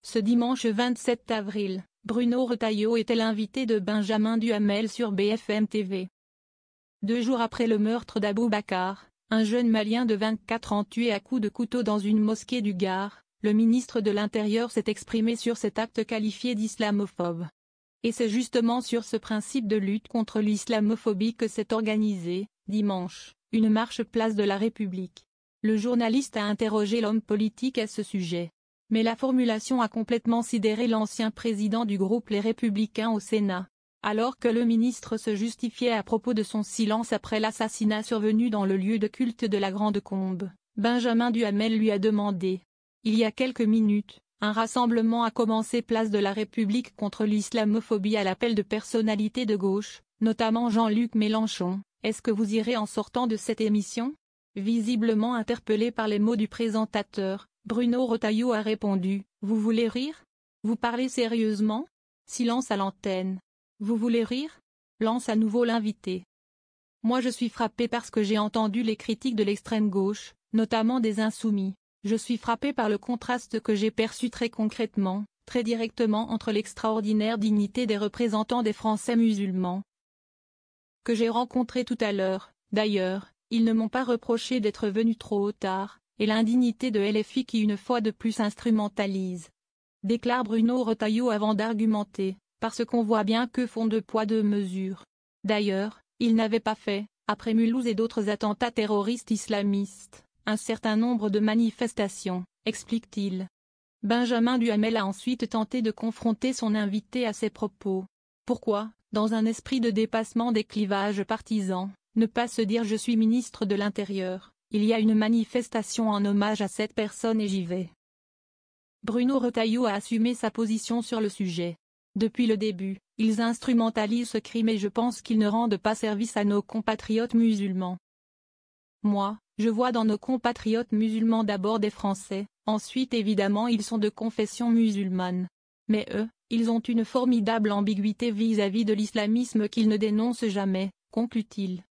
Ce dimanche 27 avril, Bruno Retailleau était l'invité de Benjamin Duhamel sur BFM TV. 2 jours après le meurtre d'Aboubacar, un jeune Malien de 24 ans tué à coups de couteau dans une mosquée du Gard, le ministre de l'Intérieur s'est exprimé sur cet acte qualifié d'islamophobe. Et c'est justement sur ce principe de lutte contre l'islamophobie que s'est organisée, dimanche, une marche place de la République. Le journaliste a interrogé l'homme politique à ce sujet. Mais la formulation a complètement sidéré l'ancien président du groupe Les Républicains au Sénat. Alors que le ministre se justifiait à propos de son silence après l'assassinat survenu dans le lieu de culte de la Grande Combe, Benjamin Duhamel lui a demandé. Il y a quelques minutes, un rassemblement a commencé place de la République contre l'islamophobie à l'appel de personnalités de gauche, notamment Jean-Luc Mélenchon. Est-ce que vous irez en sortant de cette émission ? Visiblement interpellé par les mots du présentateur, Bruno Retailleau a répondu « Vous voulez rire ? Vous parlez sérieusement ? Silence à l'antenne. Vous voulez rire ? Lance à nouveau l'invité. Moi je suis frappé parce que j'ai entendu les critiques de l'extrême gauche, notamment des Insoumis. Je suis frappé par le contraste que j'ai perçu très concrètement, très directement entre l'extraordinaire dignité des représentants des Français musulmans que j'ai rencontrés tout à l'heure. D'ailleurs, ils ne m'ont pas reproché d'être venu trop tard, et l'indignité de LFI qui une fois de plus instrumentalise. Déclare Bruno Retailleau avant d'argumenter, parce qu'on voit bien que font 2 poids 2 mesures. D'ailleurs, il n'avait pas fait, après Mulhouse et d'autres attentats terroristes islamistes, un certain nombre de manifestations, explique-t-il. Benjamin Duhamel a ensuite tenté de confronter son invité à ses propos. Pourquoi, dans un esprit de dépassement des clivages partisans, ne pas se dire « je suis ministre de l'Intérieur, il y a une manifestation en hommage à cette personne et j'y vais ». Bruno Retailleau a assumé sa position sur le sujet. Depuis le début, ils instrumentalisent ce crime et je pense qu'ils ne rendent pas service à nos compatriotes musulmans. Moi, je vois dans nos compatriotes musulmans d'abord des Français, ensuite évidemment ils sont de confession musulmane. Mais eux, ils ont une formidable ambiguïté vis-à-vis de l'islamisme qu'ils ne dénoncent jamais, conclut-il.